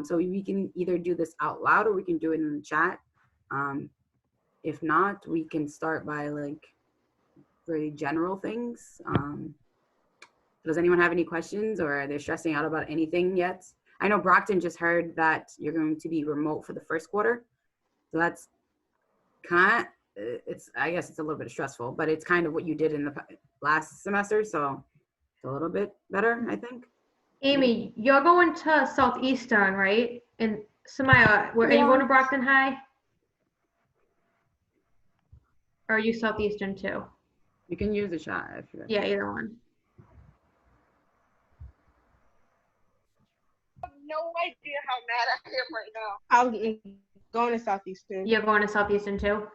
So we can either do this out loud or we can do it in the chat. If not, we can start by like very general things. Does anyone have any questions, or are they stressing out about anything yet? I know Brockton just heard that you're going to be remote for the first quarter. So that's kind of, I guess it's a little bit stressful, but it's kind of what you did in the last semester. So it's a little bit better, I think. Amy, you're going to Southeastern, right? And Samaya, are you going to Brockton High? Or are you Southeastern too? You can use the chat if you Yeah, either one. I have no idea how mad I am right now. I'm going to Southeastern. You're going to Southeastern too?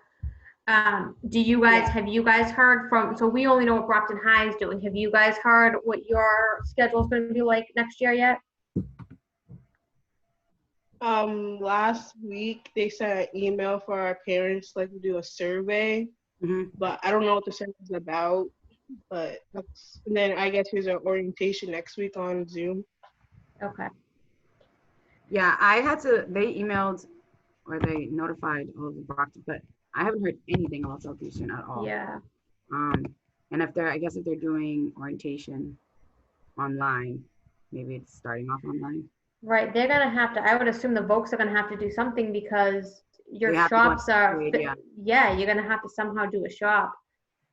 Do you guys, have you guys heard from, so we only know what Brockton High is doing. Have you guys heard what your schedule is going to be like next year yet? Last week they sent an email for our parents, like to do a survey, but I don't know what the survey is about. But that's, and then I guess there's an orientation next week on Zoom. Okay. Yeah, I had to, they emailed or they notified all of the Brockton, but I haven't heard anything about Southeastern at all. Yeah. And if they're, I guess if they're doing orientation online, maybe it's starting off online. Right, they're gonna have to, I would assume the Vokes are gonna have to do something because your We have to shops are, grade, yeah. yeah, you're gonna have to somehow do a shop.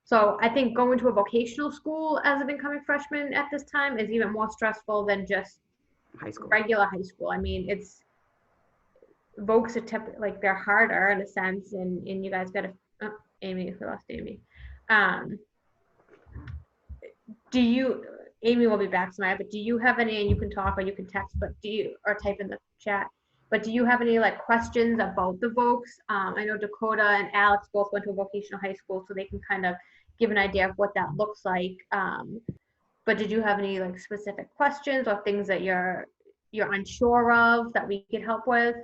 So I think going to a vocational school as an incoming freshman at this time is even more stressful than just High school. regular high school. I mean, it's, Vokes are like they're harder in a sense, and you guys gotta, oh, Amy, we lost Amy. Do you, Amy will be back tonight, but do you have any, and you can talk or you can text, but do you, or type in the chat, but do you have any like questions about the Vokes? I know Dakota and Alex both went to a vocational high school, so they can kind of give an idea of what that looks like. But did you have any like specific questions or things that you're unsure of that we could help with?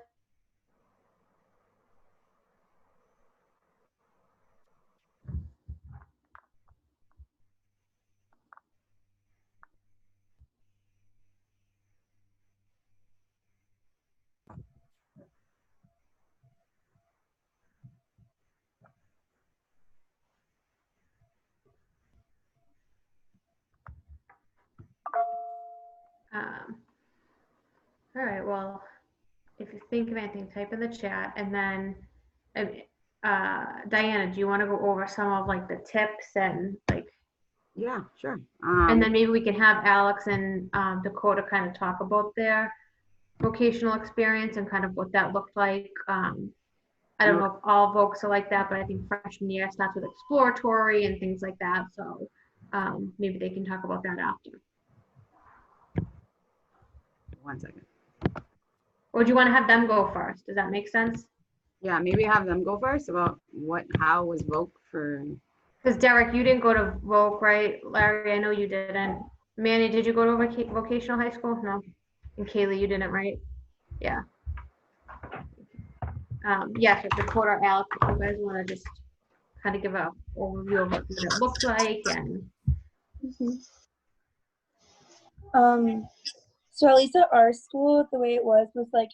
All right, well, if you think of anything, type in the chat, and then Diana, do you want to go over some of like the tips and like, Yeah, sure. and then maybe we can have Alex and Dakota kind of talk about their vocational experience and kind of what that looked like. I don't know if all Vokes are like that, but I think freshman year starts with exploratory and things like that. So maybe they can talk about that after. 1 second. Or do you want to have them go first? Does that make sense? Yeah, maybe have them go first about how was Voc for. Because Derek, you didn't go to Voc, right? Larry, I know you didn't. Manny, did you go to a vocational high school? No. And Kaylee, you didn't, right? Yeah. Yeah, so Dakota or Alex, if you guys want to just kind of give an overview of what it looked like and. So at least at our school, the way it was like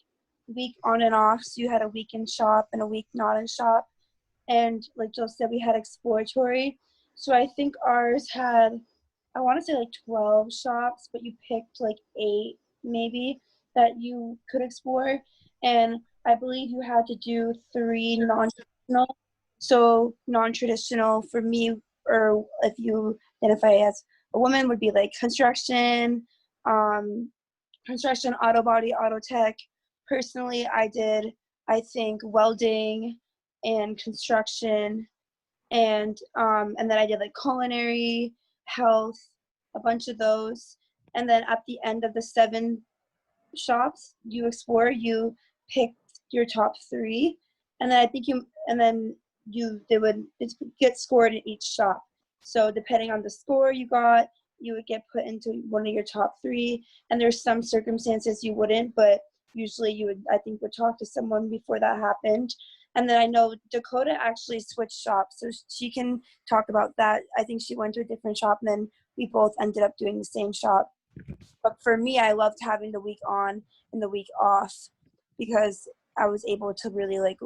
week on and off. So you had a week in shop and a week not in shop. And like Jill said, we had exploratory. So I think ours had, I want to say like 12 shops, but you picked like 8 maybe that you could explore. And I believe you had to do 3 non-traditional. So non-traditional for me, or if you identify as a woman, would be like construction, auto body, auto tech. Personally, I did, I think, welding and construction, and then I did like culinary, health, a bunch of those. And then at the end of the 7 shops you explore, you pick your top 3, and then I think they would get scored in each shop. So depending on the score you got, you would get put into one of your top 3, and there's some circumstances you wouldn't, but usually you would, I think, would talk to someone before that happened. And then I know Dakota actually switched shops, so she can talk about that. I think she went to a different shop, and then we both ended up doing the same shop. But for me, I loved having the week on and the week off because I was able to really like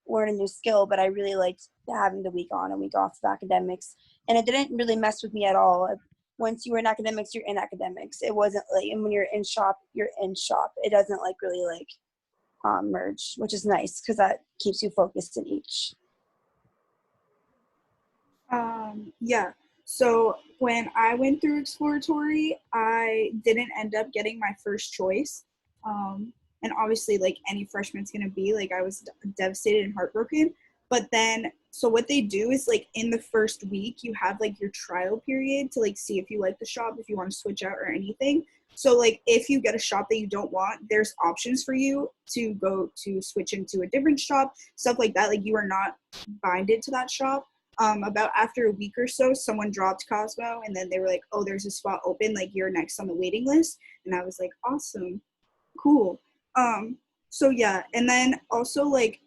learn a new skill, but I really liked having the week on and week off of academics. And it didn't really mess with me at all. Once you were in academics, you're in academics. It wasn't like, and when you're in shop, you're in shop. It doesn't like really like merge, which is nice because that keeps you focused in each. Yeah. So when I went through exploratory, I didn't end up getting my first choice. And obviously, like any freshman's gonna be, like I was devastated and heartbroken. But then, so what they do is like in the first week, you have like your trial period to like see if you like the shop, if you want to switch out or anything. So like if you get a shop that you don't want, there's options for you to go to switch into a different shop, stuff like that. Like you are not binded to that shop. About after a week or so, someone dropped Cosmo and then they were like, oh, there's a spot open, like you're next on the waiting list. And I was like, awesome, cool. So yeah, and then also like,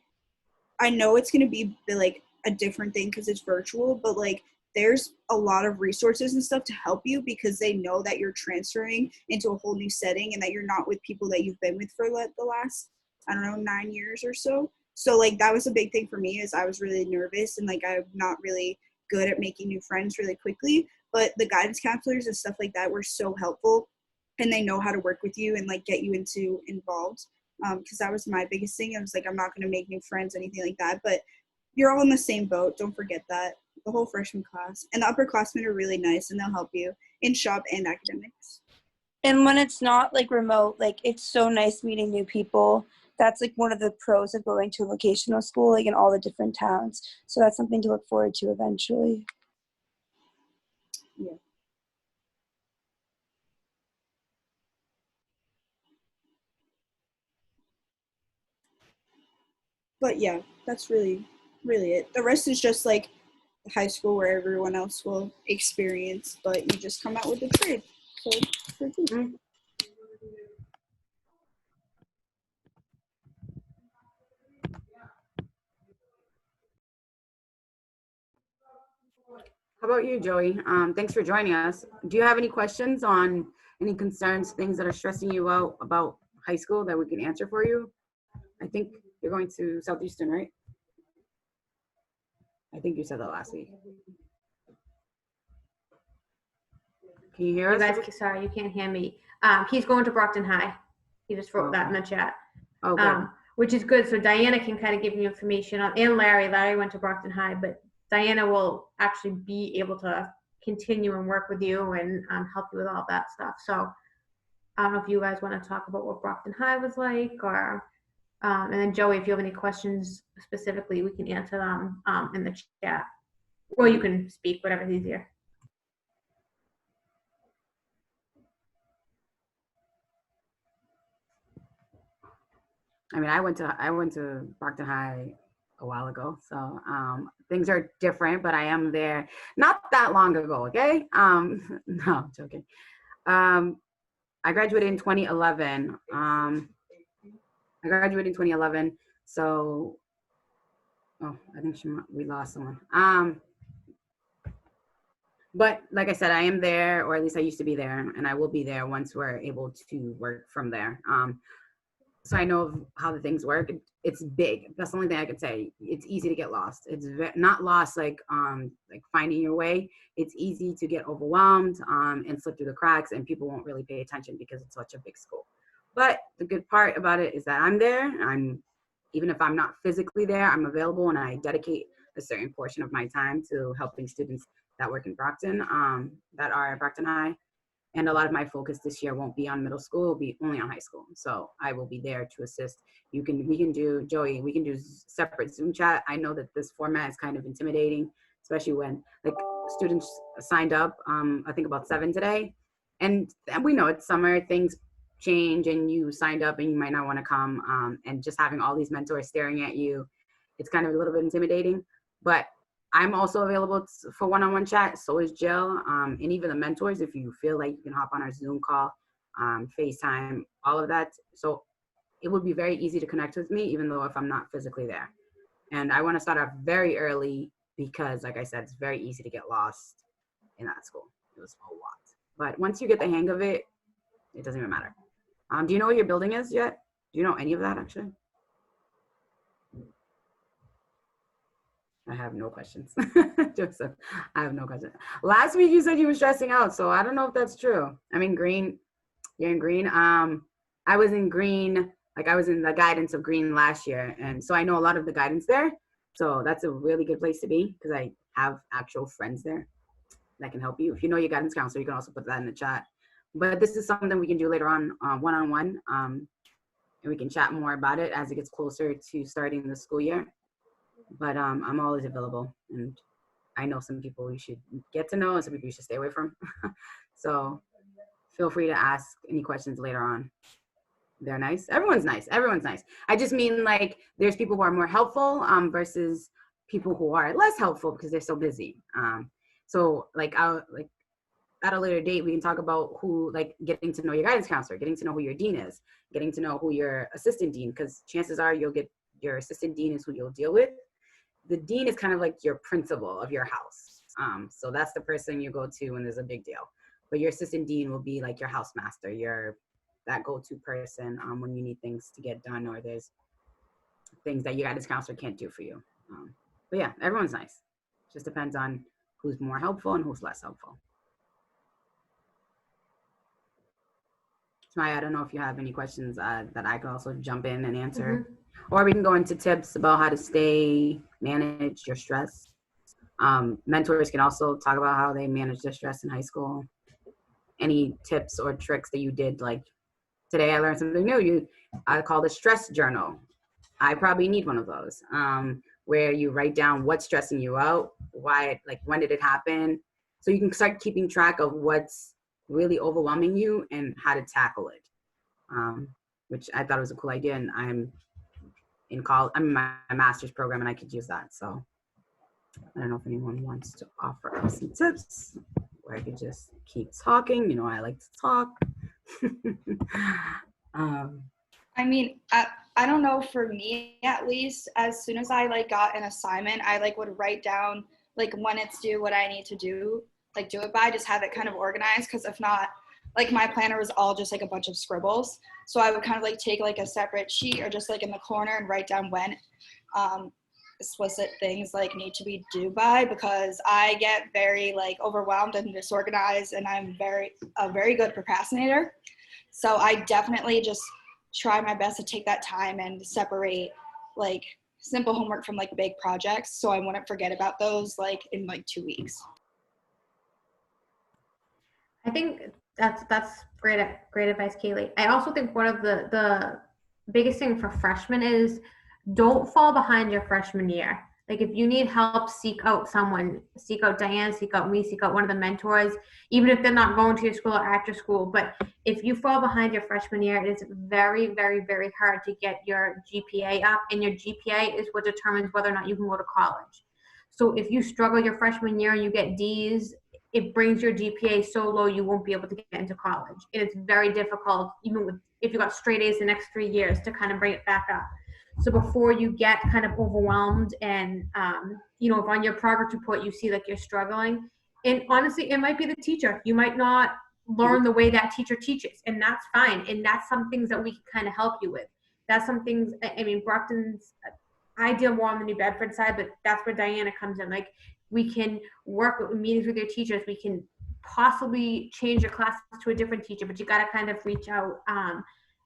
I know it's going to be like a different thing because it's virtual, but like there's a lot of resources and stuff to help you because they know that you're transferring into a whole new setting and that you're not with people that you've been with for like the last, I don't know, 9 years or so. So like that was a big thing for me is I was really nervous and like I'm not really good at making new friends really quickly, but the guidance counselors and stuff like that were so helpful and they know how to work with you and like get you involved. Because that was my biggest thing. I was like, I'm not going to make new friends, anything like that. But you're all in the same boat. Don't forget that. The whole freshman class. And the upperclassmen are really nice, and they'll help you in shop and academics. And when it's not, like, remote, like, it's so nice meeting new people. That's, like, one of the pros of going to a vocational school, like, in all the different towns. So that's something to look forward to eventually. Yeah. But yeah, that's really, really it. The rest is just like high school where everyone else will experience, but you just come out with a trade. So it's pretty cool. How about you, Joey? Thanks for joining us. Do you have any questions on any concerns, things that are stressing you out about high school that we can answer for you? I think you're going to Southeastern, right? I think you said that last week. Can you hear us? You guys, sorry, you can't hear me. He's going to Brockton High. He just wrote that in the chat. Oh, good. Which is good. So Diana can kind of give you information on, and Larry. Larry went to Brockton High, but Diana will actually be able to continue and work with you and help you with all that stuff. So I don't know if you guys want to talk about what Brockton High was like, or and then Joey, if you have any questions specifically, we can answer them in the chat, or you can speak, whatever's easier. I mean, I went to Brockton High a while ago, so things are different, but I am there not that long ago, okay? No, I'm joking. I graduated in 2011. So, oh, I think we lost someone. But like I said, I am there, or at least I used to be there, and I will be there once we're able to work from there. So I know how the things work. It's big. That's the only thing I could say. It's easy to get lost. It's not lost like finding your way. It's easy to get overwhelmed and slip through the cracks, and people won't really pay attention because it's such a big school. But the good part about it is that I'm there. Even if I'm not physically there, I'm available, and I dedicate a certain portion of my time to helping students that work in Brockton, that are at Brockton High. And a lot of my focus this year won't be on middle school, it'll be only on high school. So I will be there to assist. We can do separate Zoom chat. I know that this format is kind of intimidating, especially when like students signed up, I think about 7 today. And we know it's summer, things change, and you signed up and you might not want to come. And just having all these mentors staring at you, it's kind of a little bit intimidating. But I'm also available for one-on-one chat. So is Jill, and even the mentors, if you feel like you can hop on our Zoom call, FaceTime, all of that. So it would be very easy to connect with me, even though if I'm not physically there. And I want to start off very early because, like I said, it's very easy to get lost in that school. It was a lot. But once you get the hang of it, it doesn't even matter. Do you know what your building is yet? Do you know any of that actually? I have no questions. Joseph, I have no questions. Last week you said you were stressing out, so I don't know if that's true. I'm in green. You're in green. I was in green, like I was in the guidance of green last year, and so I know a lot of the guidance there. So that's a really good place to be because I have actual friends there that can help you. If you know your guidance counselor, you can also put that in the chat. But this is something we can do later on, one-on-one, and we can chat more about it as it gets closer to starting the school year. But I'm always available, and I know some people you should get to know and some people you should stay away from. So feel free to ask any questions later on. They're nice. Everyone's nice. Everyone's nice. I just mean like there's people who are more helpful versus people who are less helpful because they're so busy. So like at a later date, we can talk about who, like getting to know your guidance counselor, getting to know who your dean is, getting to know who your assistant dean, because chances are you'll get your assistant dean is who you'll deal with. The dean is kind of like your principal of your house. So that's the person you go to when there's a big deal. But your assistant dean will be like your housemaster, your that go-to person when you need things to get done or there's things that your guidance counselor can't do for you. But yeah, everyone's nice. Just depends on who's more helpful and who's less helpful. Maya, I don't know if you have any questions that I could also jump in and answer. Or we can go into tips about how to manage your stress. Mentors can also talk about how they manage their stress in high school. Any tips or tricks that you did, like today I learned something new. I call the stress journal. I probably need one of those where you write down what's stressing you out, why, like when did it happen? So you can start keeping track of what's really overwhelming you and how to tackle it, which I thought was a cool idea. And I'm in my master's program and I could use that. So I don't know if anyone wants to offer up some tips where I could just keep talking. You know, I like to talk. I mean, I don't know, for me at least, as soon as I like got an assignment, I like would write down like when it's due, what I need to do, like do it by, just have it kind of organized. Because if not, like my planner was all just like a bunch of scribbles. So I would kind of like take like a separate sheet or just like in the corner and write down when explicit things like need to be due by, because I get very like overwhelmed and disorganized, and I'm a very good procrastinator. So I definitely just try my best to take that time and separate like simple homework from like big projects, so I wouldn't forget about those like in like 2 weeks. I think that's great advice, Kaylee. I also think one of the biggest thing for freshmen is don't fall behind your freshman year. Like if you need help, seek out someone, seek out Diane, seek out me, seek out one of the mentors, even if they're not going to your school or after school. But if you fall behind your freshman year, it is very, very, very hard to get your GPA up, and your GPA is what determines whether or not you can go to college. So if you struggle your freshman year and you get D's, it brings your GPA so low you won't be able to get into college. And it's very difficult, even if you got straight A's the next 3 years, to kind of bring it back up. So before you get kind of overwhelmed and, if on your progress report you see like you're struggling, and honestly, it might be the teacher. You might not learn the way that teacher teaches, and that's fine. And that's some things that we can kind of help you with. That's some things, I mean, Brockton's, I deal more on the New Bedford side, but that's where Diana comes in. Like we can work with meetings with your teachers. We can possibly change your classes to a different teacher, but you got to kind of reach out.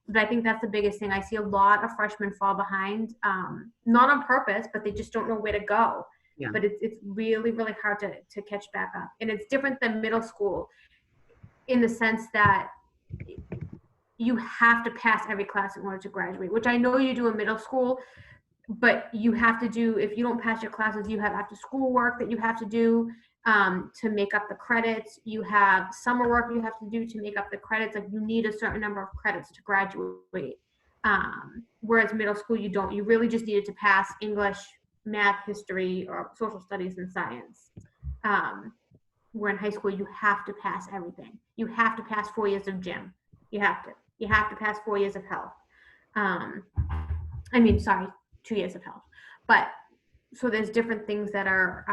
But I think that's the biggest thing. I see a lot of freshmen fall behind, not on purpose, but they just don't know where to go. Yeah. But it's really, really hard to catch back up. And it's different than middle school in the sense that you have to pass every class in order to graduate, which I know you do in middle school, but you have to do, if you don't pass your classes, you have after school work that you have to do to make up the credits. You have summer work you have to do to make up the credits. Like you need a certain number of credits to graduate. Whereas middle school, you don't. You really just needed to pass English, math, history, or social studies and science. Where in high school, you have to pass everything. You have to pass 4 years of gym. You have to pass 4 years of health. 2 years of health. But so there's different things that are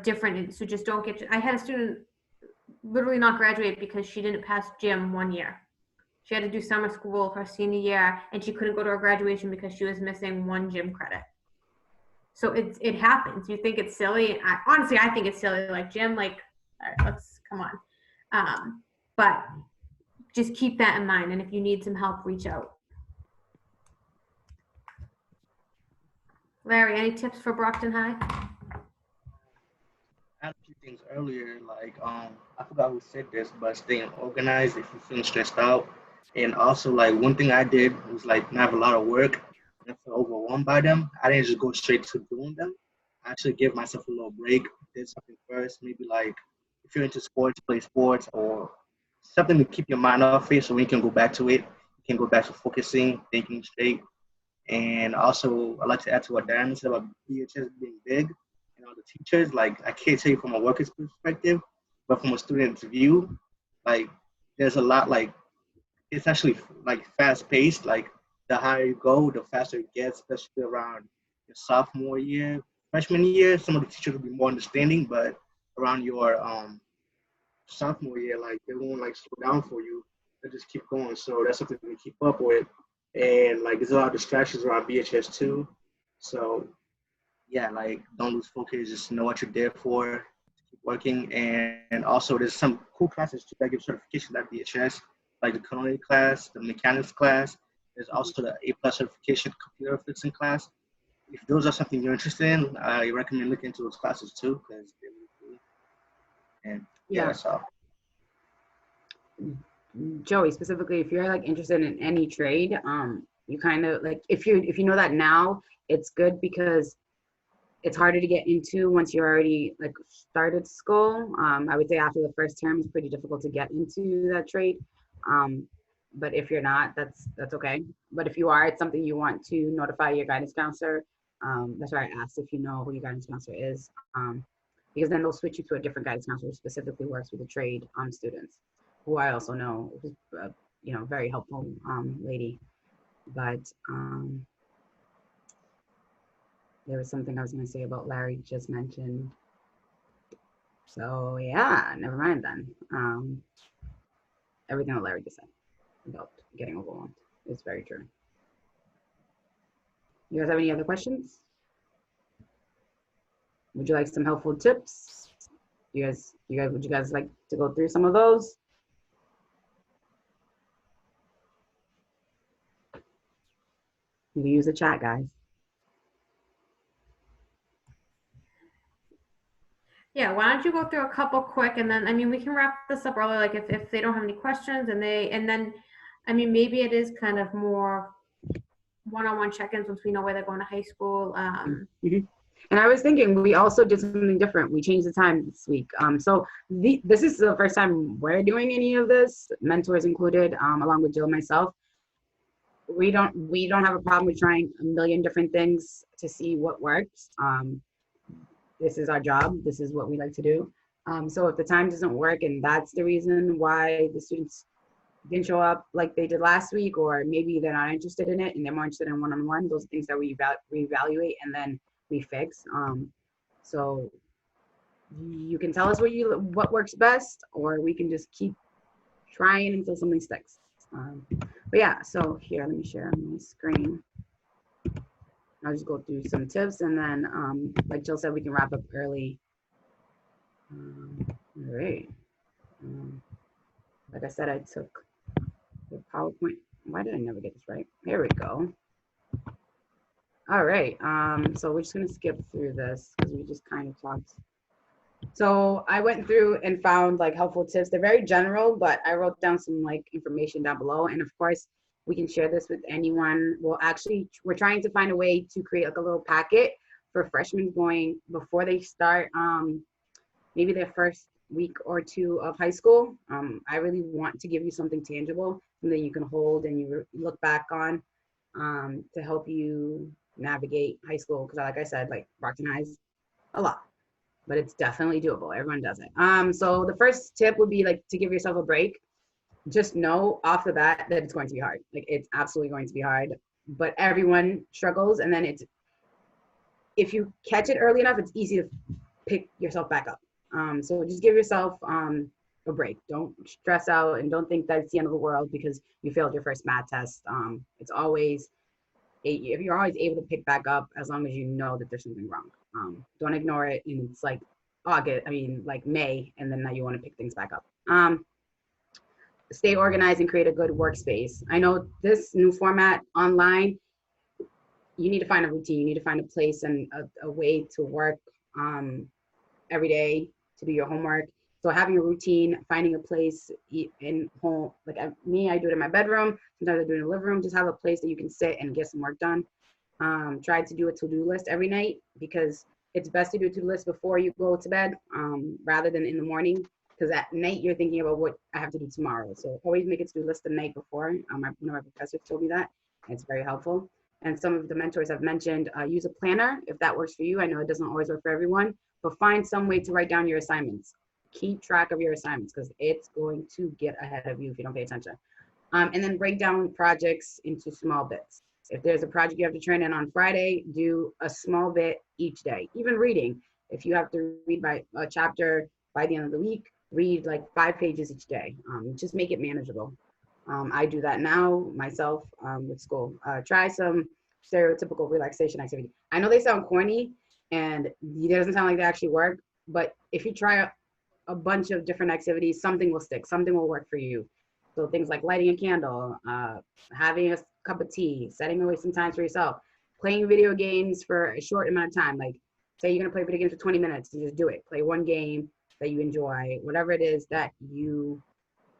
different. So just don't get. I had a student literally not graduate because she didn't pass gym 1 year. She had to do summer school her senior year, and she couldn't go to her graduation because she was missing 1 gym credit. So it happens. You think it's silly. Honestly, I think it's silly. Like, gym, like, all right, let's, come on. But just keep that in mind. And if you need some help, reach out. Larry, any tips for Brockton High? I had a few things earlier, like I forgot who said this, but staying organized if you feel stressed out. And also, like, one thing I did was like not have a lot of work and I felt overwhelmed by them. I didn't just go straight to doing them. I actually give myself a little break, did something first, maybe like if you're into sports, play sports or something to keep your mind off it so when you can go back to it, you can go back to focusing, thinking straight. And also, I like to add to what Darren said about BHS being big and all the teachers. Like, I can't tell you from a worker's perspective, but from a student's view, like, there's a lot, like, it's actually, like, fast-paced. Like, the higher you go, the faster it gets, especially around your sophomore year. Freshman year, some of the teachers will be more understanding, but around your sophomore year, like, they won't, like, slow down for you. They just keep going. So that's something to keep up with. And like there's a lot of distractions around BHS too. So yeah, like don't lose focus, just know what you're there for, keep working. And also there's some cool classes too that give certifications at BHS, like the culinary class, the mechanics class. There's also the A+ certification computer fixing class. If those are something you're interested in, I recommend looking into those classes too, because they're really cool. And yeah, that's all. Joey, specifically, if you're like interested in any trade, you kind of like if you know that now, it's good because it's harder to get into once you already like started school. I would say after the first term, it's pretty difficult to get into that trade. But if you're not, that's okay. But if you are, it's something you want to notify your guidance counselor. That's why I asked if you know who your guidance counselor is, because then they'll switch you to a different guidance counselor who specifically works with the trade students, who I also know, who's very helpful lady. But there was something I was going to say about Larry just mentioned. So yeah, never mind then. Everything that Larry just said about getting overwhelmed is very true. You guys have any other questions? Would you like some helpful tips? Would you guys like to go through some of those? You can use the chat, guys. Yeah, why don't you go through a couple quick, and then, I mean, we can wrap this up early, like if they don't have any questions and then, I mean, maybe it is kind of more one-on-one check-ins once we know where they're going to high school. And I was thinking, we also did something different. We changed the time this week. So this is the first time we're doing any of this, mentors included, along with Jill and myself. We don't have a problem with trying a million different things to see what works. This is our job. This is what we like to do. So if the time doesn't work and that's the reason why the students didn't show up like they did last week, or maybe they're not interested in it and they're more interested in one-on-one, those are things that we reevaluate and then we fix. So you can tell us what works best, or we can just keep trying until something sticks. But yeah, so here, let me share my screen. I'll just go through some tips, and then like Jill said, we can wrap up early. All right. Like I said, I took the PowerPoint. Why did I never get this right? Here we go. All right. So we're just gonna skip through this because we just kind of talked. So I went through and found like helpful tips. They're very general, but I wrote down some like information down below. And of course, we can share this with anyone. Well, actually, we're trying to find a way to create like a little packet for freshmen going before they start maybe their first week or two of high school. I really want to give you something tangible, something you can hold and you look back on to help you navigate high school. Because like I said, like Brockton High is a lot, but it's definitely doable. Everyone does it. So the first tip would be like to give yourself a break. Just know off the bat that it's going to be hard. Like it's absolutely going to be hard, but everyone struggles. And then if you catch it early enough, it's easy to pick yourself back up. So just give yourself a break. Don't stress out and don't think that it's the end of the world because you failed your first math test. It's always, if you're always able to pick back up as long as you know that there's something wrong. Don't ignore it. And it's like like May, and then now you want to pick things back up. Stay organized and create a good workspace. I know this new format online, you need to find a routine. You need to find a place and a way to work every day to do your homework. So having a routine, finding a place in home, like me, I do it in my bedroom. Sometimes I do it in the living room. Just have a place that you can sit and get some work done. Try to do a to-do list every night because it's best to do a to-do list before you go to bed rather than in the morning. Because at night you're thinking about what I have to do tomorrow. So always make a to-do list the night before. One of my professors told me that. It's very helpful. And some of the mentors have mentioned use a planner if that works for you. I know it doesn't always work for everyone, but find some way to write down your assignments. Keep track of your assignments because it's going to get ahead of you if you don't pay attention. And then break down projects into small bits. If there's a project you have to turn in on Friday, do a small bit each day. Even reading, if you have to read by a chapter by the end of the week, read like 5 pages each day. Just make it manageable. I do that now myself with school. Try some stereotypical relaxation activity. I know they sound corny and it doesn't sound like they actually work, but if you try a bunch of different activities, something will stick, something will work for you. So things like lighting a candle, having a cup of tea, setting away some time for yourself, playing video games for a short amount of time. Like say you're gonna play video games for 20 minutes, you just do it. Play one game that you enjoy, whatever it is that you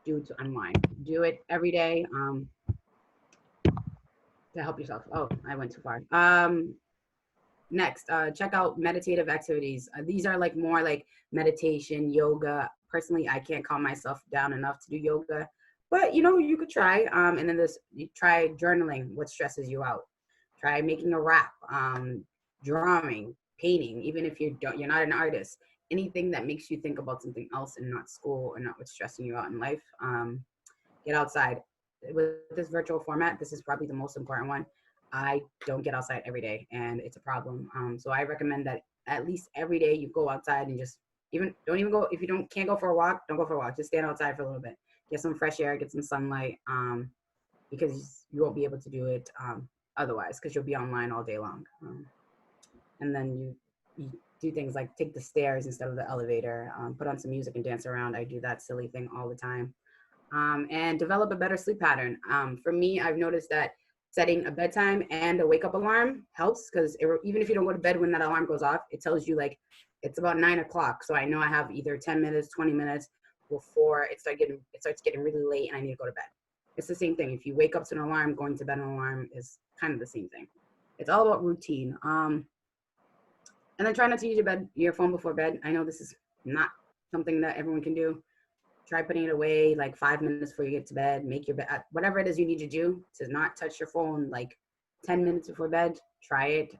do to unwind. Do it every day to help yourself. Oh, I went too far. Next, check out meditative activities. These are like more like meditation, yoga. Personally, I can't calm myself down enough to do yoga, but you could try. And then you try journaling, what stresses you out. Try making a rap, drawing, painting, even if you're not an artist. Anything that makes you think about something else and not school and not what's stressing you out in life. Get outside. With this virtual format, this is probably the most important one. I don't get outside every day and it's a problem. So I recommend that at least every day you go outside and just don't even go, if you can't go for a walk, don't go for a walk. Just stand outside for a little bit. Get some fresh air, get some sunlight because you won't be able to do it otherwise because you'll be online all day long. And then you do things like take the stairs instead of the elevator, put on some music and dance around. I do that silly thing all the time. And develop a better sleep pattern. For me, I've noticed that setting a bedtime and a wake up alarm helps because even if you don't go to bed when that alarm goes off, it tells you like it's about 9 o'clock. So I know I have either 10 minutes, 20 minutes before it starts getting really late and I need to go to bed. It's the same thing. If you wake up to an alarm, going to bed an alarm is kind of the same thing. It's all about routine. And then try not to use your phone before bed. I know this is not something that everyone can do. Try putting it away like 5 minutes before you get to bed. Make your bed, whatever it is you need to do to not touch your phone like 10 minutes before bed. Try it.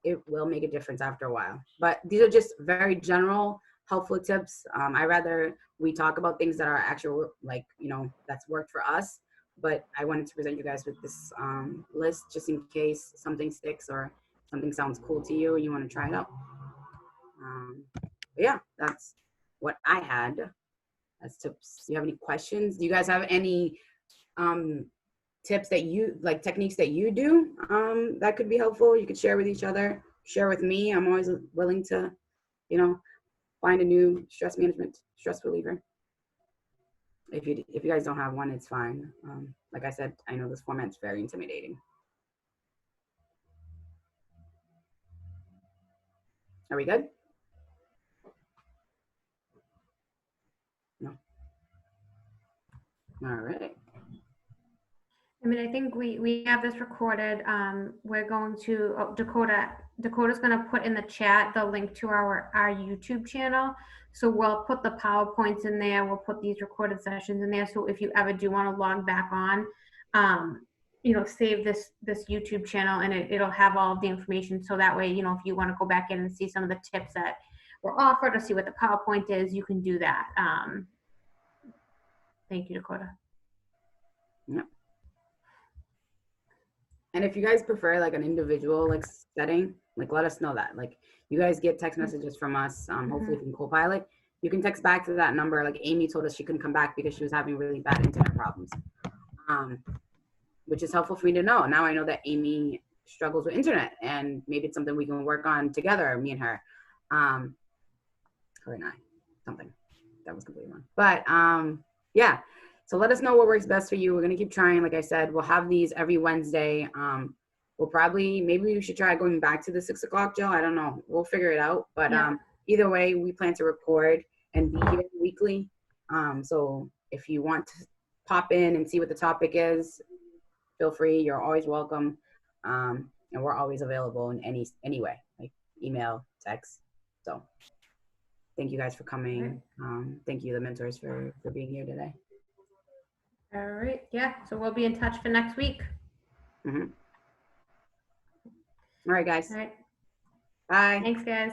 It will make a difference after a while. But these are just very general, helpful tips. I rather we talk about things that are actual, like, that's worked for us. But I wanted to present you guys with this list just in case something sticks or something sounds cool to you and you want to try it out. But yeah, that's what I had as tips. Do you have any questions? Do you guys have any tips that you like, techniques that you do that could be helpful? You could share with each other, share with me. I'm always willing to, find a new stress reliever. If you guys don't have one, it's fine. Like I said, I know this format's very intimidating. Are we good? No. All right. I mean, I think we have this recorded. We're going to, Dakota's going to put in the chat the link to our YouTube channel. So we'll put the PowerPoints in there. We'll put these recorded sessions in there. So if you ever do want to log back on, save this YouTube channel and it'll have all of the information. So that way, if you want to go back in and see some of the tips that were offered or see what the PowerPoint is, you can do that. Thank you, Dakota. Yep. And if you guys prefer like an individual setting, let us know that. Like you guys get text messages from us, hopefully from Copilot. You can text back to that number. Like Amy told us she couldn't come back because she was having really bad internet problems, which is helpful for me to know. Now I know that Amy struggles with internet, and maybe it's something we can work on together, me and her. Her and I, something. That was completely wrong. But yeah, so let us know what works best for you. We're going to keep trying. Like I said, we'll have these every Wednesday. We'll probably, maybe we should try going back to the 6 o'clock, Joe. I don't know. We'll figure it out. But Yeah. Either way, we plan to record and be here weekly. So if you want to pop in and see what the topic is, feel free. You're always welcome. And we're always available in any way, like email, text. So thank you guys for coming. Thank you, the mentors, for being here today. All right. Yeah. So we'll be in touch for next week. All right, guys. All right. Bye. Thanks, guys.